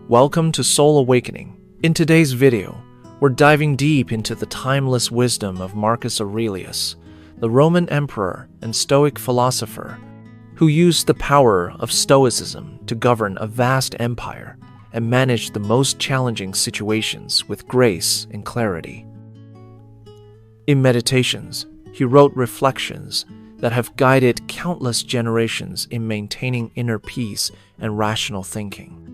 Welcome to Soul Awakening. In today's video, we're diving deep into the timeless wisdom of Marcus Aurelius, the Roman emperor and Stoic philosopher who used the power of Stoicism to govern a vast empire and manage the most challenging situations with grace and clarity. In Meditations, he wrote reflections that have guided countless generations in maintaining inner peace and rational thinking.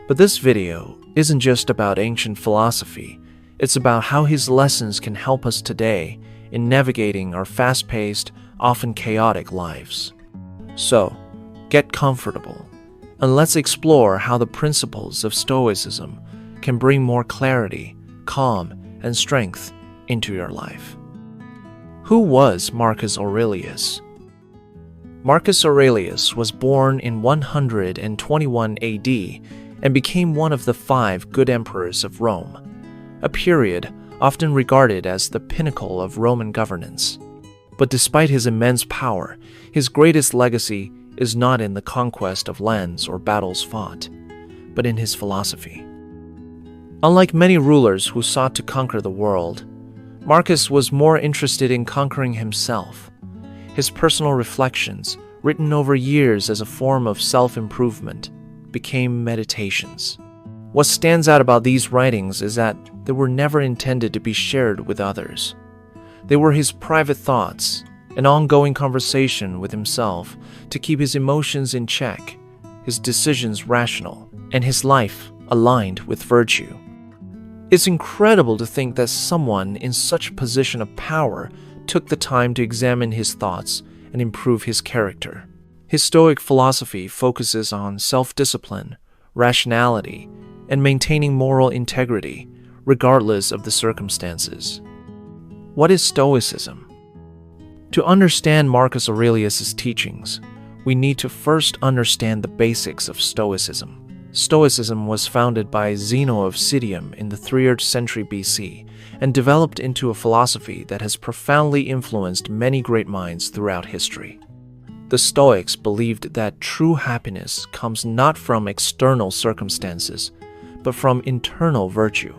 But this video isn't just about ancient philosophy, it's about how his lessons can help us today in navigating our fast-paced, often chaotic lives. So, get comfortable, and let's explore how the principles of Stoicism can bring more clarity, calm, and strength into your life. Who was Marcus Aurelius? Marcus Aurelius was born in 121 AD and became one of the 5 good emperors of Rome, a period often regarded as the pinnacle of Roman governance. But despite his immense power, his greatest legacy is not in the conquest of lands or battles fought, but in his philosophy. Unlike many rulers who sought to conquer the world, Marcus was more interested in conquering himself. His personal reflections, written over years as a form of self-improvement, became meditations. What stands out about these writings is that they were never intended to be shared with others. They were his private thoughts, an ongoing conversation with himself to keep his emotions in check, his decisions rational, and his life aligned with virtue. It's incredible to think that someone in such a position of power took the time to examine his thoughts and improve his character. His Stoic philosophy focuses on self-discipline, rationality, and maintaining moral integrity, regardless of the circumstances. What is Stoicism? To understand Marcus Aurelius' teachings, we need to first understand the basics of Stoicism. Stoicism was founded by Zeno of Citium in the 3rd century BC and developed into a philosophy that has profoundly influenced many great minds throughout history. The Stoics believed that true happiness comes not from external circumstances, but from internal virtue.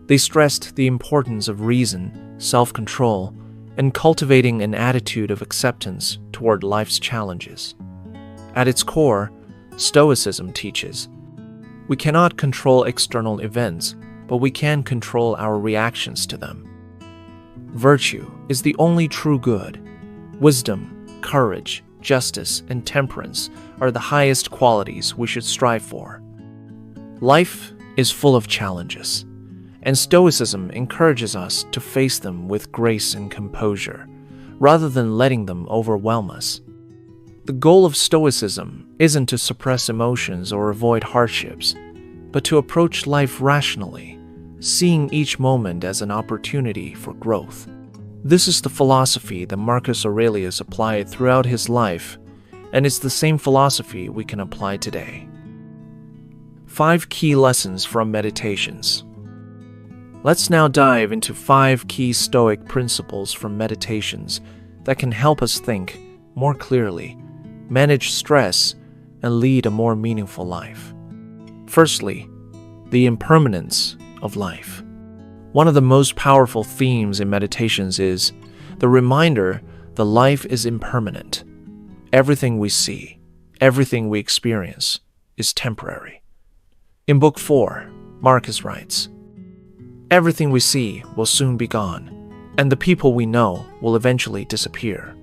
They stressed the importance of reason, self-control, and cultivating an attitude of acceptance toward life's challenges. At its core, Stoicism teaches, we cannot control external events, but we can control our reactions to them. Virtue is the only true good. Wisdom, courage, justice, and temperance are the highest qualities we should strive for. Life is full of challenges, and Stoicism encourages us to face them with grace and composure, rather than letting them overwhelm us. The goal of Stoicism isn't to suppress emotions or avoid hardships, but to approach life rationally, seeing each moment as an opportunity for growth. This is the philosophy that Marcus Aurelius applied throughout his life, and it's the same philosophy we can apply today. 5 key lessons from Meditations. Let's now dive into 5 key Stoic principles from Meditations that can help us think more clearly, manage stress, and lead a more meaningful life. Firstly, the impermanence of life. One of the most powerful themes in Meditations is the reminder that life is impermanent. Everything we see, everything we experience, is temporary. In Book 4, Marcus writes, everything we see will soon be gone, and the people we know will eventually disappear.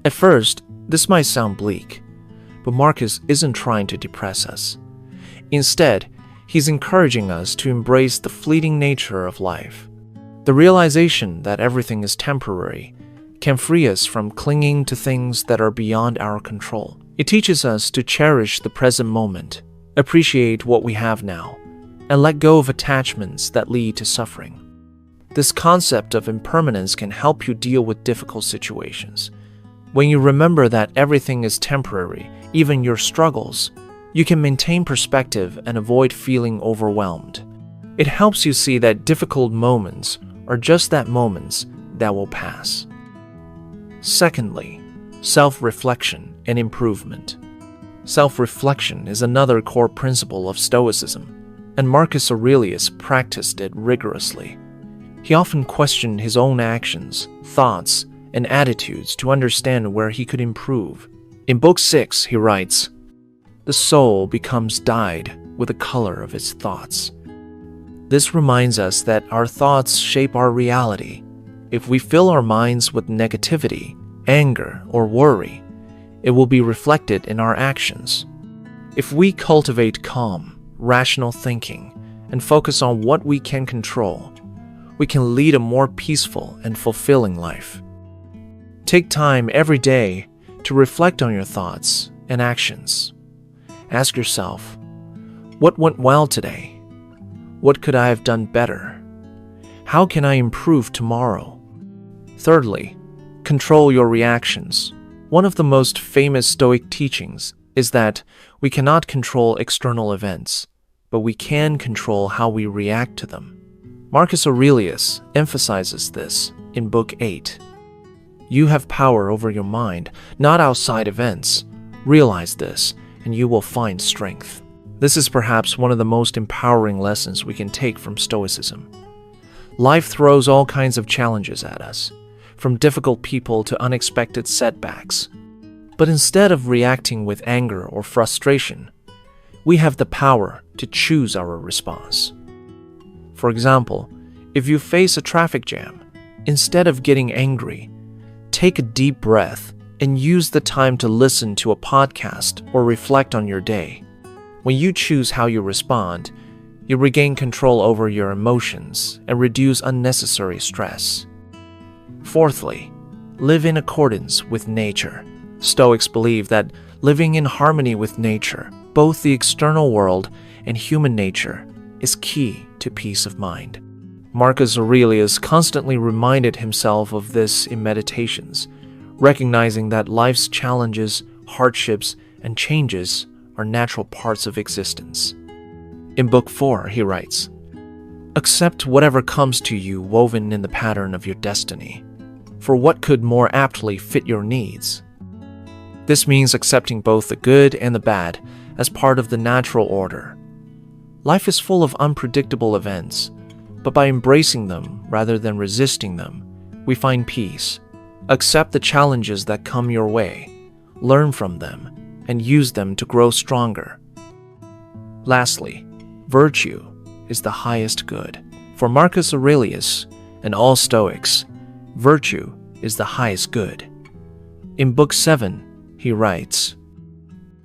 At first, this might sound bleak, but Marcus isn't trying to depress us. Instead, he's encouraging us to embrace the fleeting nature of life. The realization that everything is temporary can free us from clinging to things that are beyond our control. It teaches us to cherish the present moment, appreciate what we have now, and let go of attachments that lead to suffering. This concept of impermanence can help you deal with difficult situations. When you remember that everything is temporary, even your struggles, you can maintain perspective and avoid feeling overwhelmed. It helps you see that difficult moments are just that moments that will pass. Secondly, self-reflection and improvement. Self-reflection is another core principle of Stoicism, and Marcus Aurelius practiced it rigorously. He often questioned his own actions, thoughts, and attitudes to understand where he could improve. In Book 6, he writes, "The soul becomes dyed with the color of its thoughts." This reminds us that our thoughts shape our reality. If we fill our minds with negativity, anger, or worry, it will be reflected in our actions. If we cultivate calm, rational thinking and focus on what we can control, we can lead a more peaceful and fulfilling life. Take time every day to reflect on your thoughts and actions. Ask yourself, what went well today? What could I have done better? How can I improve tomorrow? Thirdly, control your reactions. One of the most famous Stoic teachings is that we cannot control external events, but we can control how we react to them. Marcus Aurelius emphasizes this in Book 8. You have power over your mind, not outside events. Realize this, and you will find strength. This is perhaps one of the most empowering lessons we can take from Stoicism. Life throws all kinds of challenges at us, from difficult people to unexpected setbacks. But instead of reacting with anger or frustration, we have the power to choose our response. For example, if you face a traffic jam, instead of getting angry, take a deep breath and use the time to listen to a podcast or reflect on your day. When you choose how you respond, you regain control over your emotions and reduce unnecessary stress. Fourthly, live in accordance with nature. Stoics believe that living in harmony with nature, both the external world and human nature, is key to peace of mind. Marcus Aurelius constantly reminded himself of this in Meditations, recognizing that life's challenges, hardships, and changes are natural parts of existence. In Book 4, he writes, "Accept whatever comes to you woven in the pattern of your destiny, for what could more aptly fit your needs?" This means accepting both the good and the bad as part of the natural order. Life is full of unpredictable events, but by embracing them rather than resisting them, we find peace. Accept the challenges that come your way, learn from them, and use them to grow stronger. Lastly, virtue is the highest good. For Marcus Aurelius and all Stoics, virtue is the highest good. In Book 7, he writes,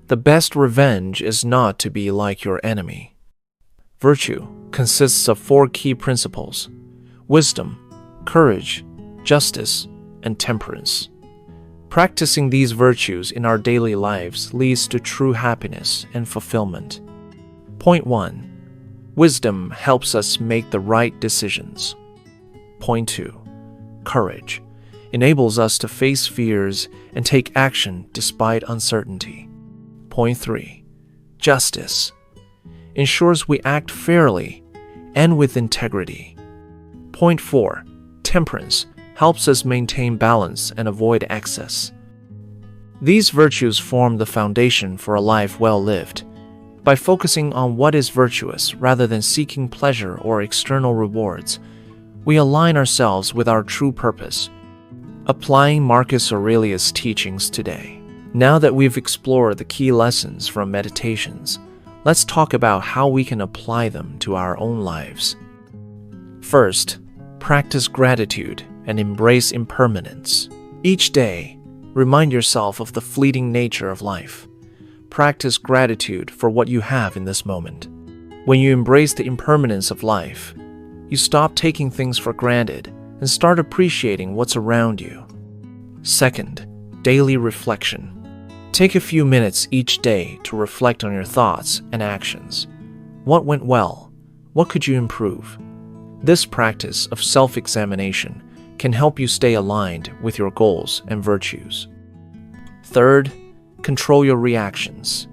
"The best revenge is not to be like your enemy." Virtue consists of 4 key principles: wisdom, courage, justice, and temperance. Practicing these virtues in our daily lives leads to true happiness and fulfillment. Point 1. Wisdom helps us make the right decisions. Point 2. Courage enables us to face fears and take action despite uncertainty. Point 3. Justice ensures we act fairly and with integrity. Point 4. Temperance helps us maintain balance and avoid excess. These virtues form the foundation for a life well lived. By focusing on what is virtuous rather than seeking pleasure or external rewards, we align ourselves with our true purpose. Applying Marcus Aurelius' teachings today. Now that we've explored the key lessons from Meditations, let's talk about how we can apply them to our own lives. First, practice gratitude and embrace impermanence. Each day, remind yourself of the fleeting nature of life. Practice gratitude for what you have in this moment. When you embrace the impermanence of life, you stop taking things for granted and start appreciating what's around you. Second, daily reflection. Take a few minutes each day to reflect on your thoughts and actions. What went well? What could you improve? This practice of self-examination can help you stay aligned with your goals and virtues. Third, control your reactions.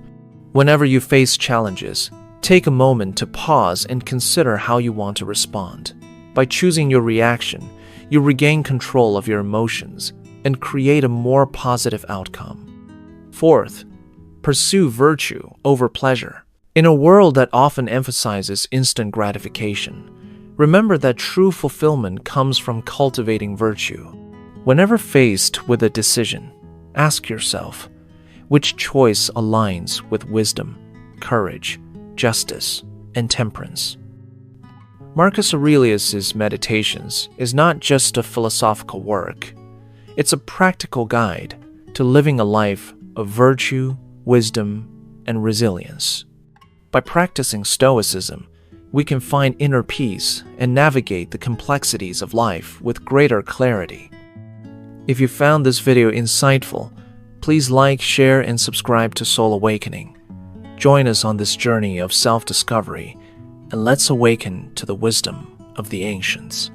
Whenever you face challenges, take a moment to pause and consider how you want to respond. By choosing your reaction, you regain control of your emotions and create a more positive outcome. Fourth, Pursue virtue over pleasure. In a world that often emphasizes instant gratification, remember that true fulfillment comes from cultivating virtue. Whenever faced with a decision, ask yourself, which choice aligns with wisdom, courage, justice, and temperance? Marcus Aurelius's Meditations is not just a philosophical work. It's a practical guide to living a life of virtue, wisdom, and resilience. By practicing Stoicism, we can find inner peace and navigate the complexities of life with greater clarity. If you found this video insightful, please like, share, and subscribe to Soul Awakening. Join us on this journey of self-discovery, and let's awaken to the wisdom of the ancients.